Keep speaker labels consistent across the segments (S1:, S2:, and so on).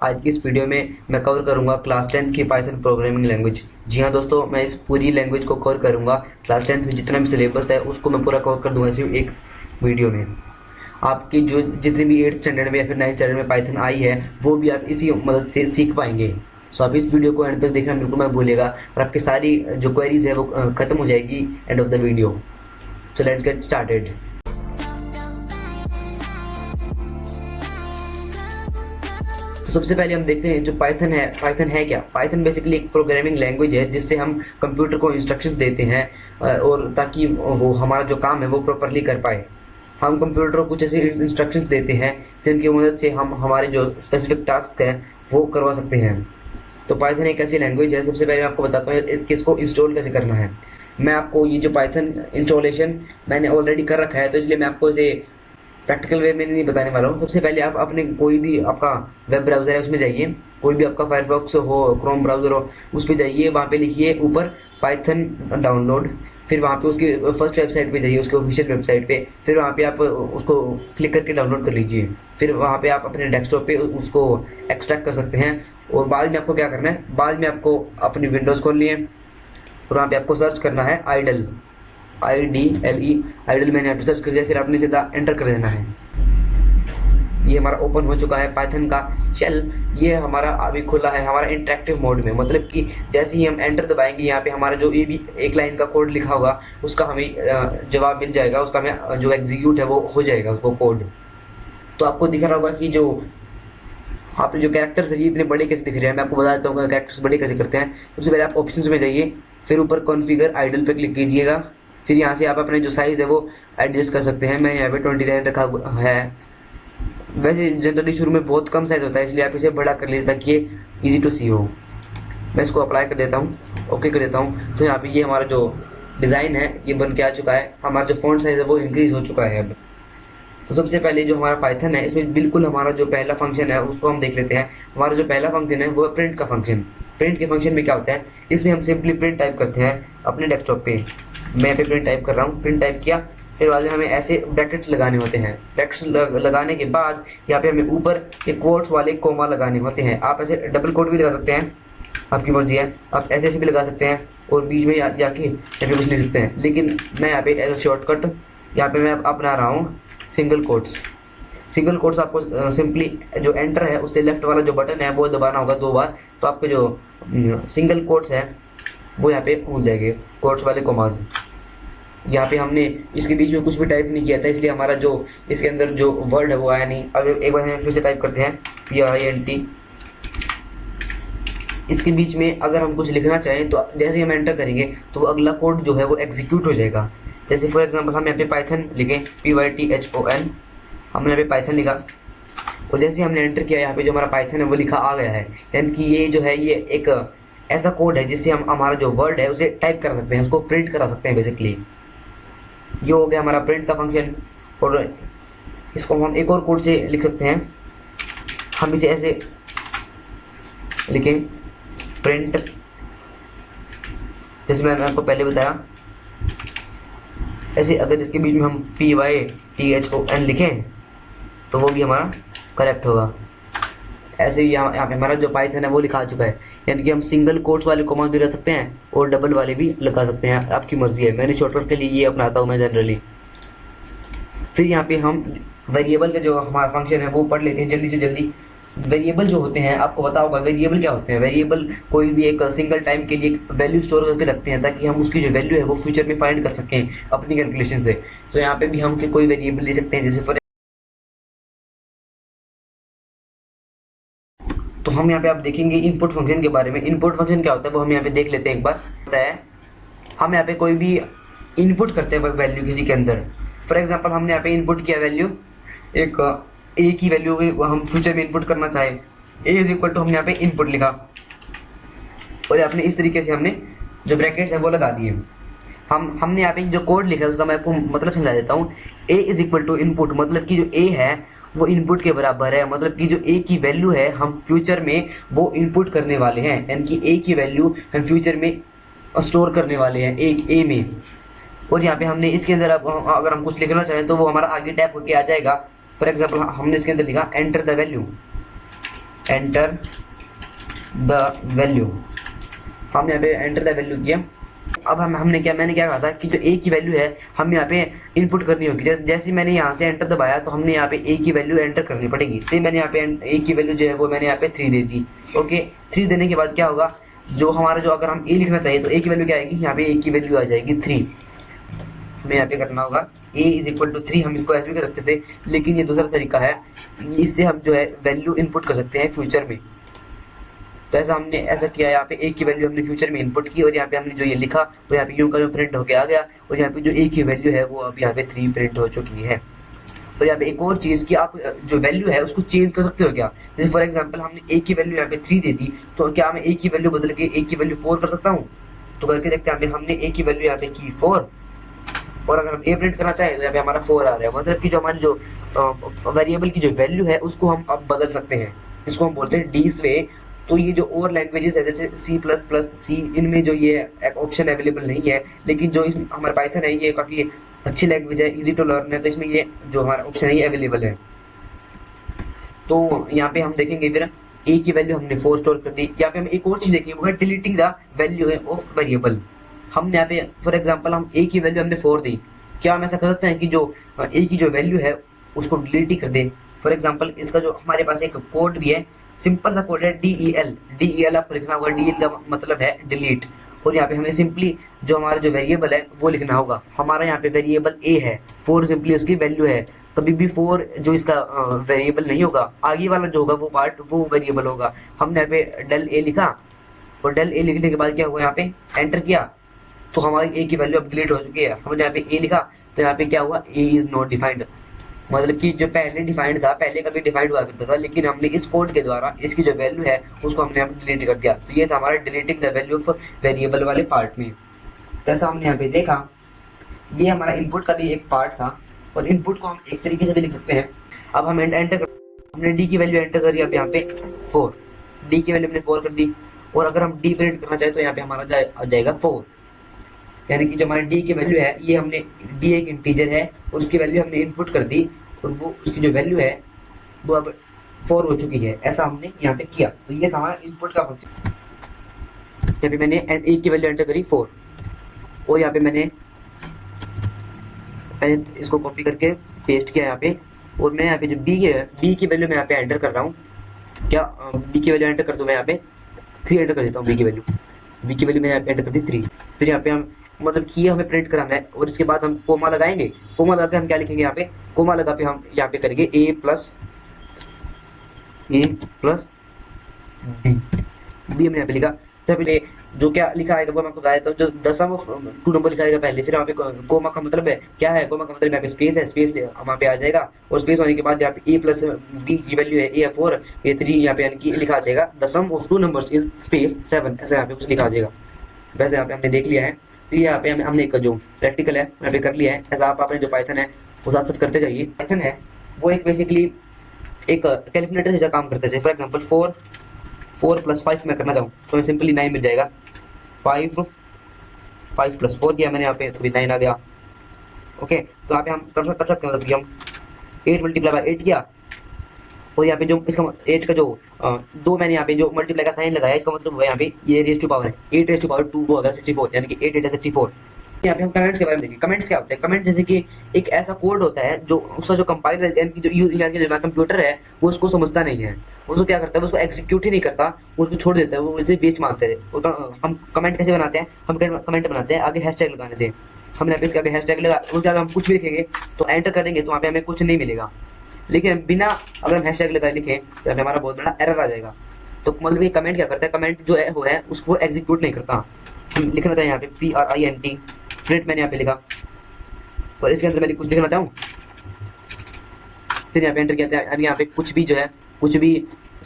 S1: आज की इस वीडियो में मैं कवर करूंगा क्लास 10th की पाइथन प्रोग्रामिंग लैंग्वेज। जी हाँ दोस्तों, मैं इस पूरी लैंग्वेज को कवर करूंगा। क्लास 10th में जितना भी सिलेबस है उसको मैं पूरा कवर कर दूंगा सिर्फ एक वीडियो में। आपकी जो जितनी भी 8th स्टैंडर्ड में या फिर 9th स्टैंडर्ड में पाइथन आई है वो भी आप इसी मदद से सीख पाएंगे। सो आप इस वीडियो को एंड तक देखना बिल्कुल मत भूलिएगा और आपकी सारी जो क्वेरीज है वो खत्म हो जाएगी end of the video. So let's get started. तो सबसे पहले हम देखते हैं जो पाइथन है। पाइथन है क्या? पाइथन बेसिकली एक प्रोग्रामिंग लैंग्वेज है जिससे हम कंप्यूटर को इंस्ट्रक्शंस देते हैं और ताकि वो हमारा जो काम है वो प्रॉपरली कर पाए। हम कंप्यूटर को कुछ ऐसे इंस्ट्रक्शंस देते हैं जिनकी मदद से हम हमारे जो स्पेसिफिक टास्क है वो करवा सकते हैं। तो पाइथन एक ऐसी लैंग्वेज है। सबसे पहले मैं आपको बताता हूँ कि इसको इंस्टॉल कैसे करना है। मैं आपको ये जो पाइथन इंस्टॉलेशन मैंने ऑलरेडी कर रखा है तो इसलिए मैं आपको इसे प्रैक्टिकल वे में नहीं बताने वाला हूँ। सबसे पहले आप अपने कोई भी आपका वेब ब्राउजर है उसमें जाइए, कोई भी आपका फायरफॉक्स हो, क्रोम ब्राउजर हो, उस पर जाइए, वहाँ पे लिखिए ऊपर पाइथन डाउनलोड। फिर वहाँ पे उसकी फर्स्ट वेबसाइट पे जाइए, उसके ऑफिशियल वेबसाइट पे। फिर वहाँ पे आप उसको क्लिक करके डाउनलोड कर लीजिए। फिर वहाँ पे आप अपने डेस्कटॉप पे उसको एक्सट्रैक्ट कर सकते हैं। और बाद में आपको क्या करना है, बाद में आपको अपनी विंडोज़ खोलनी है और वहाँ पे आपको सर्च करना है आइडल, IDLE, आइडल। मैंने यहाँ पे सर्च कर दिया, फिर आपने सीधा एंटर कर देना है। ये हमारा ओपन हो चुका है पाइथन का शेल। ये हमारा अभी खुला है हमारा इंटरेक्टिव मोड में, मतलब कि जैसे ही हम एंटर दबाएंगे यहाँ पे हमारा जो ये भी एक लाइन का कोड लिखा होगा उसका हमें जवाब मिल जाएगा, उसका हमें जो एग्जीक्यूट है वो हो जाएगा वो कोड। तो आपको दिख रहा होगा कि जो आप जो कैरेक्टर्स है ये इतने बड़े कैसे दिख रहे हैं। मैं आपको बता देता हूँ कैरेक्टर्स बड़े कैसे करते हैं। सबसे पहले आप ऑप्शंस में जाइए, फिर ऊपर कॉन्फ़िगर आइडल पे क्लिक कीजिएगा। फिर यहाँ से आप अपने जो साइज़ है वो एडजस्ट कर सकते हैं। मैं यहाँ पे 29 रखा है। वैसे जनरली शुरू में बहुत कम साइज़ होता है इसलिए आप इसे बड़ा कर लीजिए ताकि ये इजी टू सी हो। मैं इसको अप्लाई कर देता हूँ, ओके कर देता हूँ। तो यहाँ पे ये हमारा जो डिज़ाइन है ये बन के आ चुका है। हमारा जो फ़ॉन्ट साइज़ है वो इंक्रीज़ हो चुका है अब। तो सबसे पहले जो हमारा पाइथन है इसमें बिल्कुल हमारा जो पहला फंक्शन है उसको हम देख लेते हैं। हमारा जो पहला फंक्शन है वो है प्रिंट का फंक्शन। प्रिंट के फंक्शन में क्या होता है, इसमें हम सिंपली प्रिंट टाइप करते हैं अपने डेस्कटॉप पे। मैं यहाँ पे प्रिंट टाइप कर रहा हूँ, प्रिंट टाइप किया। फिर बाद में हमें ऐसे ब्रैकेट्स लगाने होते हैं। ब्रैकेट्स लगाने के बाद यहाँ पे हमें ऊपर एक कोट्स वाले कोमा लगाने होते हैं। आप ऐसे डबल कोट भी लगा सकते हैं, आपकी मर्जी है। आप ऐसे ऐसे भी लगा सकते हैं और बीच में जाके यहाँ पे कुछ लिख सकते हैं। लेकिन मैं यहाँ पे एज अ शॉर्टकट यहाँ पे मैं अपना रहा हूँ सिंगल कोट्स। सिंगल कोट्स आपको सिंपली जो एंटर है उससे लेफ्ट वाला जो बटन है वो दबाना होगा 2 बार। तो आपके जो सिंगल कोट्स है वो यहाँ पे भूल जाएंगे, कोट्स वाले कोमाज। यहाँ पे हमने इसके बीच में कुछ भी टाइप नहीं किया था इसलिए हमारा जो इसके अंदर जो वर्ड है वो आया नहीं। अब एक बार हम फिर से टाइप करते हैं PINT। इसके बीच में अगर हम कुछ लिखना चाहें तो जैसे ही हम एंटर करेंगे तो वो अगला कोड जो है वो एग्जीक्यूट हो जाएगा। जैसे फॉर एग्जांपल हम यहाँ पे पाइथन लिखें, PYTHON, हमने यहाँ पे पाइथन लिखा और जैसे हमने एंटर किया यहाँ पे जो हमारा पाइथन है वो लिखा आ गया है। यानी कि ये जो है ये एक ऐसा कोड है जिससे हम हमारा जो वर्ड है उसे टाइप कर सकते हैं, उसको प्रिंट करा सकते हैं बेसिकली। ये हो गया हमारा प्रिंट का फंक्शन। और इसको हम एक और कोड से लिख सकते हैं। हम इसे ऐसे लिखें, प्रिंट, जैसे मैंने आपको पहले बताया। ऐसे अगर इसके बीच में हम PYTHON लिखें तो वो भी हमारा करेक्ट होगा। ऐसे ही यहाँ पे हमारा जो पाइथन है वो लिखा चुका है। यानी कि हम सिंगल कोट्स वाले कमांड भी रख सकते हैं और डबल वाले भी लगा सकते हैं, आपकी मर्जी है। मैंने शॉर्टकट के लिए ये अपनाता हूँ मैं जनरली। फिर यहाँ पे हम वेरिएबल का जो हमारा फंक्शन है वो पढ़ लेते हैं जल्दी से जल्दी। वेरिएबल जो होते हैं आपको पता होगा वेरिएबल क्या होते हैं। वेरिएबल कोई भी एक सिंगल टाइम के लिए वैल्यू स्टोर करके रखते हैं ताकि हम उसकी जो वैल्यू है वो फ्यूचर में फाइंड कर सकें अपनी कैलकुलेशन से। तो यहाँ पे भी हम कोई वेरिएबल ले सकते हैं। जैसे फॉर तो हम यहाँ पे आप देखेंगे इनपुट फंक्शन के बारे में। इनपुट फंक्शन क्या होता है वो हम यहाँ पे देख लेते हैं एक बार। होता है हम यहाँ पे कोई भी इनपुट करते हैं वैल्यू किसी के अंदर। फॉर एग्जांपल हमने यहाँ पे इनपुट किया वैल्यू, एक ए की वैल्यू हम फ्यूचर में इनपुट करना चाहें, ए इज इक्वल टू हमने यहाँ पे इनपुट लिखा और आपने इस तरीके से हमने जो ब्रैकेट्स है वो लगा दिए। हमने यहाँ पे जो कोड लिखा है उसका मैं आपको मतलब समझा देता हूँ। ए इज इक्वल टू इनपुट, मतलब कि जो ए है वो इनपुट के बराबर है। मतलब कि जो ए की वैल्यू है हम फ्यूचर में वो इनपुट करने वाले हैं। यानी कि ए की वैल्यू हम फ्यूचर में स्टोर करने वाले हैं ए में। और यहाँ पे हमने इसके अंदर अगर हम कुछ लिखना चाहें तो वो हमारा आगे टैप होके आ जाएगा। फॉर एग्जाम्पल हमने इसके अंदर लिखा enter the value. Enter the value. हमने यहाँ पे एंटर द वैल्यू किया। अब मैंने क्या कहा था कि जो ए की वैल्यू है हम यहाँ पे इनपुट करनी होगी। जैसे मैंने यहाँ से एंटर दबाया तो हमने यहाँ पे ए की वैल्यू एंटर करनी पड़ेगी। सेम मैंने यहाँ पे ए की वैल्यू जो है वो मैंने यहाँ पे 3 दे दी। ओके, 3 देने के बाद क्या होगा, जो हमारा जो अगर हम ए लिखना चाहिए तो ए की वैल्यू क्या आएगी, यहाँ पे ए की वैल्यू आ जाएगी 3। हमें यहाँ पे करना होगा a इज इक्वल टू 3। हम इसको ऐसे भी कर सकते थे, लेकिन ये दूसरा तरीका है, इससे हम जो है वैल्यू इनपुट कर सकते हैं फ्यूचर में। तो ऐसा हमने ऐसा किया, यहाँ पे ए की वैल्यू हमने फ्यूचर में इनपुट की और यहाँ पे हमने जो ये लिखा वो यहाँ पे यू का जो प्रिंट होके आ गया और यहाँ पे जो ए की वैल्यू है वो अब यहाँ पे 3 प्रिंट हो चुकी है। तो यहाँ पे एक और चीज कि आप जो वैल्यू है उसको चेंज कर सकते हो क्या। जैसे फॉर एग्जांपल हमने ए की वैल्यू यहाँ पे 3 दे दी, तो क्या मैं ए की वैल्यू बदल के ए की वैल्यू 4 कर सकता हूँ। तो करके देखते हैं। हमने ए की वैल्यू यहाँ पे की 4 और अगर हम ए प्रिंट करना चाहें तो यहाँ पे हमारा 4 आ रहा है। मतलब कि जो हमारी जो वेरिएबल की जो वैल्यू है उसको हम अब बदल सकते हैं, इसको हम बोलते हैं डी स्वे। तो ये जो और लैंग्वेजेस है जैसे C++, इनमें जो ये ऑप्शन अवेलेबल नहीं है, लेकिन जो हमारा पाइथन है ये काफ़ी अच्छी लैंग्वेज है, इजी टू लर्न है, तो इसमें ये जो हमारा ऑप्शन है ये अवेलेबल है। तो यहाँ पे हम देखेंगे फिर ए की वैल्यू हमने 4 स्टोर कर दी। यहाँ पे हम एक और चीज़ देखेंगे वो है डिलीटिंग द वैल्यू है ऑफ वेरिएबल। हमने यहाँ पे फॉर एग्जाम्पल हम ए की वैल्यू हमने 4 दी, क्या हम ऐसा कर सकते हैं कि जो ए की जो वैल्यू है उसको डिलीट ही कर दें। फॉर एग्जाम्पल इसका जो हमारे पास एक कोड भी है, सिंपल सा कोड है DEL आपको लिखना होगा। DEL का मतलब है डिलीट, और यहाँ पे हमें सिंपली जो हमारा जो वेरिएबल है वो लिखना होगा। हमारा यहाँ पे वेरिएबल ए है, 4 सिंपली उसकी वैल्यू है। कभी भी 4 जो इसका वेरिएबल नहीं होगा, आगे वाला जो होगा वो पार्ट वो वेरिएबल होगा। हमने यहाँ पे डेल ए लिखा और डेल ए लिखने के बाद क्या हुआ, यहाँ पे एंटर किया तो हमारी ए की वैल्यू अब डिलीट हो चुकी है। हमने यहाँ पे ए लिखा तो यहाँ पे क्या हुआ, ए इज नॉट डिफाइंड। मतलब कि जो पहले डिफाइंड था, पहले कभी डिफाइंड हुआ करता था, लेकिन हमने इस कोड के द्वारा इसकी जो वैल्यू है उसको हमने यहाँ डिलीट कर दिया। तो ये था हमारा deleting the value of variable वाले पार्ट में। जैसा हमने यहाँ पे देखा, ये हमारा इनपुट का भी एक पार्ट था और इनपुट को हम एक तरीके से भी लिख सकते हैं। अब हम एंटर हमने डी की वैल्यू एंटर करी, अब यहाँ पे 4, डी की वैल्यू हमने 4 कर दी। और अगर हम डी प्रिंट करना चाहे तो यहाँ पे हमारा जाएगा 4, यानी कि जो हमारी डी की वैल्यू है, ये हमने डी एक इंटीजर है और उसकी वैल्यू हमने इनपुट कर दी और वो उसकी जो वैल्यू है वो अब 4 हो चुकी है। ऐसा हमने यहाँ पे किया। तो ये था हमारा इनपुट का फंक्शन। यहाँ पे मैंने ए की वैल्यू एंटर करी 4 और यहाँ पे मैंने इसको कॉपी करके पेस्ट किया यहाँ पे, और मैं यहाँ पे जो बी की वैल्यू मैं यहाँ पे एंटर कर रहा हूँ। क्या बी की वैल्यू एंटर कर दूँ, मैं यहाँ पे 3 एंटर कर देता हूँ। बी की वैल्यू मैंने यहाँ पे एंटर कर दी 3। फिर यहाँ पे हम मतलब कि हमें प्रिंट कराना है और इसके बाद हम कोमा लगाएंगे। कोमा लगा के हम क्या लिखेंगे, यहाँ पे कोमा लगा पे हम यहाँ पे करेंगे ए प्लस डी, बी हमने यहाँ पे लिखा। तो फिर जो क्या लिखा आएगा वो मैं आपको बता देता हूँ। जो दसम 2 नंबर लिखा आएगा पहले, फिर यहाँ पे कोमा का मतलब है क्या है, कोमा का मतलब यहाँ पे स्पेस है, स्पेस वहाँ पे आ जाएगा और स्पेस होने के बाद यहाँ पे ए प्लस बी की वैल्यू है ए 4 ए 3, यहाँ पे यानी कि लिखा आ जाएगा दसम ऑफ 2 नंबर्स इज स्पेस 7, ऐसे यहाँ पे कुछ लिखा आ जाएगा। वैसे यहाँ पे हमने देख लिया है। तो यहाँ पे हमने एक जो प्रैक्टिकल है यहाँ पे कर लिया है। ऐसा आप अपने जो पाइथन है वो साथ साथ करते जाइए। पाइथन है वो एक बेसिकली एक कैलकुलेटर जैसा काम करते हैं। फॉर एग्जांपल 4 + 5 मैं करना चाहूँ तो मैं सिंपली 9 मिल जाएगा। 5 + 4 किया मैंने यहाँ पे तो भी 9 आ गया। ओके, तो यहाँ पे हम कर सकते हैं, मतलब कि हम 8 × 8 किया और यहाँ पे जो इसका 8 का जो 2 मैंने यहाँ पे जो मल्टीप्लाई का साइन लगाया, इसका मतलब यहाँ पे ये रेज़ टू पावर है 8 रेज़ टू पावर 2 वो होगा 64, यानी कि 8 × 64। यहाँ पे हम कमेंट्स के बारे में देखें। कमेंट्स क्या होते हैं, कमेंट जैसे कि एक ऐसा कोड होता है जो उसका जो कंपाइलर यानी कि जो कंप्यूटर है वो उसको समझता नहीं है, उसको क्या करता है, उसको एग्जीक्यूट ही नहीं करता, उसको छोड़ देता है, वो उसे बेच मारते हैं। हम कमेंट कैसे बनाते हैं, हम कमेंट बनाते हैं आगे हैशटैग लगाने से। हमने यहाँ पे इसके आगे हैशटैग लगा, उसके आगे हम कुछ भी लिखेंगे तो एंटर करेंगे तो वहाँ पे हमें कुछ नहीं मिलेगा। लेकिन बिना अगर हम हैशटैग लगा लिखें तो हमारा बहुत बड़ा एरर आ जाएगा। तो मतलब ये कमेंट क्या करता है, कमेंट जो है वो है उसको एग्जीक्यूट नहीं करता। हम लिखना चाहिए यहाँ पे PRINT, प्रिंट मैंने यहाँ पे लिखा और इसके अंदर मैंने कुछ लिखना चाहूँ, फिर यहाँ पे एंटर किया था। यहाँ पे कुछ भी जो है कुछ भी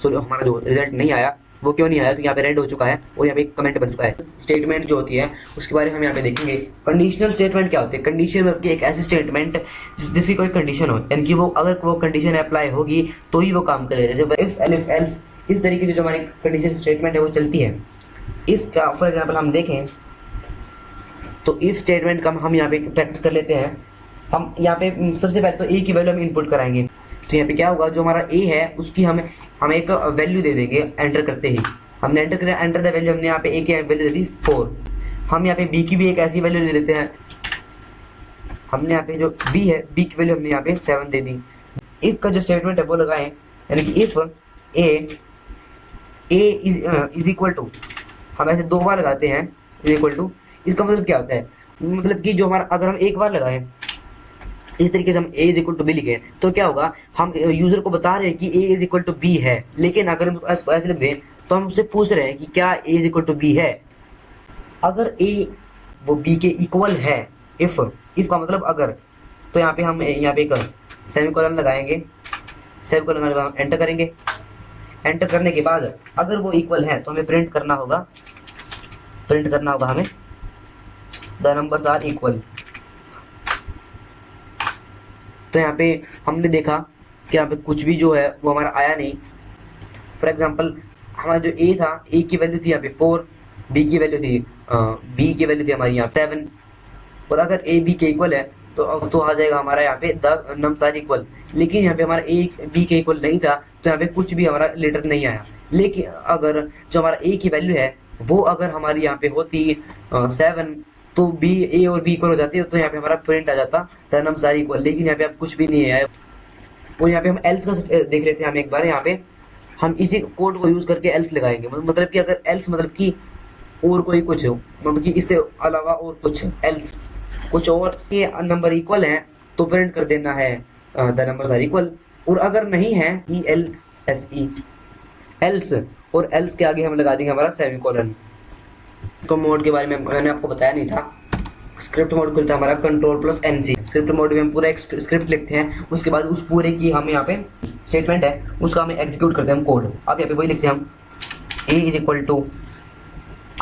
S1: हमारा जो रिजल्ट नहीं आया वो क्यों नहीं आया, तो यहाँ पे रेड हो चुका है और यहाँ पे कमेंट बन चुका है। स्टेटमेंट जो होती है उसके बारे में हम यहाँ पे देखेंगे। कंडीशनल स्टेटमेंट क्या होती है, कंडीशन मतलब कि एक ऐसी स्टेटमेंट जिसकी कोई कंडीशन हो, यानी कि वो अगर वो कंडीशन अप्लाई होगी तो ही वो काम करेगा। जैसे इफ एल्फ एल्स, इस तरीके से जो हमारी कंडीशन स्टेटमेंट है वो चलती है। इफ का फॉर एग्जाम्पल हम देखें तो इफ स्टेटमेंट का हम यहाँ पे प्रैक्टिस कर लेते हैं। हम यहाँ पे सबसे पहले तो ए की वैल्यू हम इनपुट कराएंगे, ठीक तो यहाँ पे क्या होगा, जो हमारा a है उसकी हम एक वैल्यू दे देंगे एंटर करते ही। हमने एंटर किया, एंटर द वैल्यू, हमने यहाँ पे a की वैल्यू दे दी 4। हम यहाँ पे b की भी एक ऐसी वैल्यू ले लेते हैं। हमने यहाँ पे जो b है, b की वैल्यू हमने यहाँ पे 7 दे दी। इफ का जो स्टेटमेंट है वो लगाएं, यानी कि if a is equal to, हम ऐसे 2 बार लगाते हैं इज इक्वल टू। इसका मतलब क्या होता है, मतलब कि जो हमारा, अगर हम एक बार लगाएं इस तरीके से हम a is equal to B लिखे तो क्या होगा, हम यूजर को बता रहे हैं कि a is equal to B है, लेकिन अगर हम ऐसे लिख दें तो हम उससे पूछ रहे हैं कि क्या a is equal to B है। अगर a वो b के इक्वल है, इफ का मतलब अगर, तो यहाँ पे हम यहाँ पे एक सेमीकोलन लगाएंगे। सेमीकोलन लगाने के बाद एंटर करेंगे। एंटर करने के बाद अगर वो इक्वल है तो हमें प्रिंट करना होगा हमें द नंबर्स आर इक्वल। तो यहाँ पे हमने देखा कि यहाँ पे कुछ भी जो है वो हमारा आया नहीं। फॉर एग्जांपल हमारा जो a था, a की वैल्यू थी यहाँ पे 4, b की वैल्यू थी हमारी यहाँ 7, और अगर a b के इक्वल है तो अब तो आ जाएगा हमारा यहाँ पे द नम्स आर इक्वल। लेकिन यहाँ पे हमारा a b के इक्वल नहीं था, तो यहाँ पे कुछ भी हमारा लेटर नहीं आया। लेकिन अगर जो हमारा a की वैल्यू है वो अगर हमारी यहाँ पे होती 7, तो b a और b इक्वल हो जाती है, तो यहाँ पे हमारा प्रिंट आ जाता द नम्स आर इक्वल। लेकिन यहाँ पे अब कुछ भी नहीं है। और यहाँ पे हम एल्स का देख लेते हैं। हम एक बार यहाँ पे हम इसी कोड को यूज करके एल्स लगाएंगे। मतलब कि अगर एल्स मतलब कि और कोई कुछ हो, मतलब कि इससे अलावा और कुछ, एल्स कुछ और के नंबर इक्वल हैं तो प्रिंट कर देना है द नंबर्स आर इक्वल। और अगर नहीं है ELSE एल्स, और एल्स के आगे हम लगा देंगे हमारा सेमीकोलन। तो मोड के बारे में मैंने आपको बताया नहीं था। स्क्रिप्ट मोड खुलता है हमारा Ctrl+NC। स्क्रिप्ट मोड में हम पूरा एक स्क्रिप्ट लिखते हैं, उसके बाद उस पूरे की हम यहाँ पे स्टेटमेंट है उसका हमें एग्जीक्यूट करते हैं हम कोड। अब यहाँ पे वही लिखते हैं हम a is equal to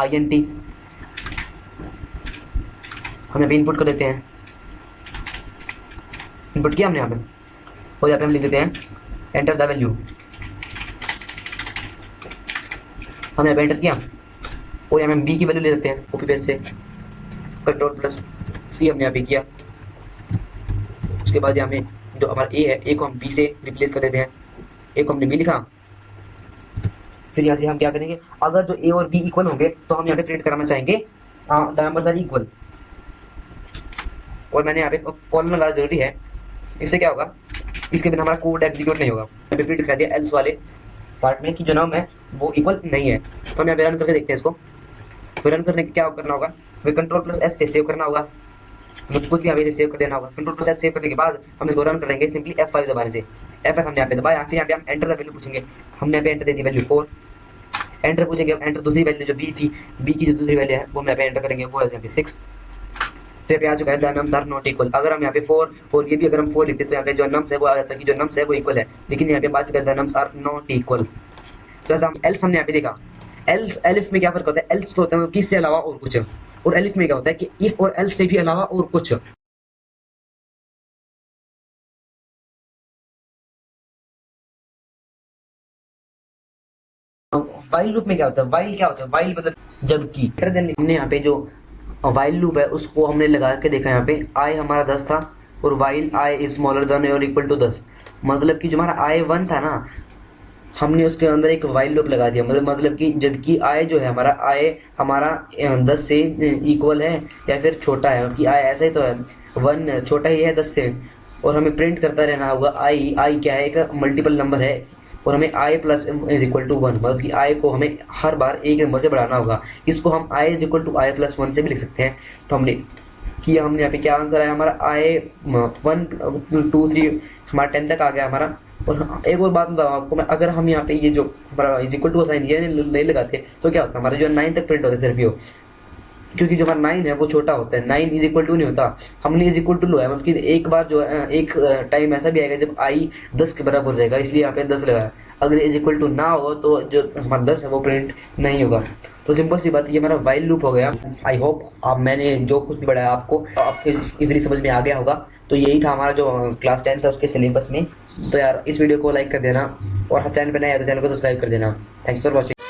S1: INT। हम यहाँ पे इनपुट कर देते हैं, इनपुट किया हमने यहाँ पे, और यहाँ पे हम लिख देते हैं एंटर द वैल्यू। हमने यहाँ पे एंटर किया और यहाँ पे हम b की वैल्यू ले देते हैं कॉपी पेस्ट से। Ctrl+C हमने यहाँ पे किया। उसके बाद यहाँ पे जो हमारा a है, a को हम b से रिप्लेस कर देते हैं। a को हमने b लिखा। फिर यहाँ से हम क्या करेंगे, अगर जो a और b इक्वल होंगे तो हम यहाँ पे प्रिंट कराना चाहेंगे द नंबर्स आर इक्वल। और मैंने यहाँ पे कॉलन लगाना जरूरी है, इससे क्या होगा, इसके बिना हमारा कोड एग्जीक्यूट नहीं होगा। यहाँ पे प्रिंट कर दिया एल्स वाले पार्ट में कि जो नाम है वो इक्वल नहीं है। तो हम यहाँ पे रन करके देखते हैं इसको। फिर रन करने के क्या करना होगा, फिर Ctrl+S से सेव करना होगा। हमें कुछ भी यहाँ पे सेव कर देना होगा। Ctrl+S सेव करने के बाद हम इसको रन करेंगे सिंपली F5 दबाने से। F5 हमने यहाँ पे दबाया, फिर यहाँ पे हम एंटर द वैल्यू पूछेंगे। हमने यहाँ पे एंटर दे दी वैल्यू 4। एंटर पूछेंगे, एंटर दूसरी वैल्यू जो b थी, b की जो दूसरी वैल्यू है वो हम यहाँ पे एंटर करेंगे, वो है यहाँ पे 6। तो यहाँ पे आ चुका है the nums are not equal. अगर हम यहाँ पे 4 की भी अगर हम 4 लिखते तो यहाँ पे जो नम्स है वो आ जाता है कि जो नम्स है वो इक्वल है। लेकिन यहाँ पे आ चुका है the nums are not equal. तो हम एल्स हमने यहाँ पे देखा। एल्स एलिफ में क्या फर्क होता है, एल्स तो होता है किससे अलावा और कुछ, और एलिफ में क्या होता है कि इफ और एल्स से भी अलावा और कुछ। वाइल लूप में क्या होता है, वाइल क्या होता है, वाइल मतलब जबकि। हमने यहाँ पे जो वाइल लूप है उसको हमने लगा के देखा। यहाँ पे i हमारा 10 था और while i is smaller than और इक्वल टू 10, मतलब कि जो हमारा i 1 था ना, हमने उसके अंदर एक वाइल लूप लगा दिया। मतलब कि जबकि i जो है हमारा 10 से इक्वल है या फिर छोटा है, कि i ऐसा ही तो है, 1 छोटा ही है 10 से, और हमें प्रिंट करता रहना होगा i क्या है, एक मल्टीपल नंबर है, और हमें i plus is equal to 1, मतलब कि i को हमें हर बार एक नंबर से बढ़ाना होगा। इसको हम i is equal to i plus 1 से भी लिख सकते हैं। तो हमने किया, हमने यहाँ पे क्या आंसर आया हमारा i 1 2 3 हमारा 10 तक आ गया हमारा। और एक और बात बताऊँ आपको मैं, अगर हम यहाँ पे ये जो हमारा इज इक्वल टू साइन ये नहीं लगाते तो क्या होता है, हमारा जो 9 तक प्रिंट होता है सिर्फ ये, क्योंकि जो हमारा 9 है वो छोटा होता है, 9 इज इक्वल टू नहीं होता। हमने इज इक्वल टू लगाया, मतलब कि एक बार जो है एक टाइम ऐसा भी आएगा जब i 10 के बराबर हो जाएगा, इसलिए यहाँ पे 10 लगाया। अगर इज इक्वल टू ना हो तो जो हमारा 10 है वो प्रिंट नहीं होगा। तो सिंपल सी बात, ये हमारा वाइल लूप हो गया। आई होप आप मैंने जो कुछ भी बढ़ाया आपको इजीली समझ में आ गया होगा। तो यही था हमारा जो क्लास 10 था उसके सिलेबस में। तो यार इस वीडियो को लाइक कर देना, और चैनल पे नए हैं तो चैनल को सब्सक्राइब कर देना। Thanks for watching.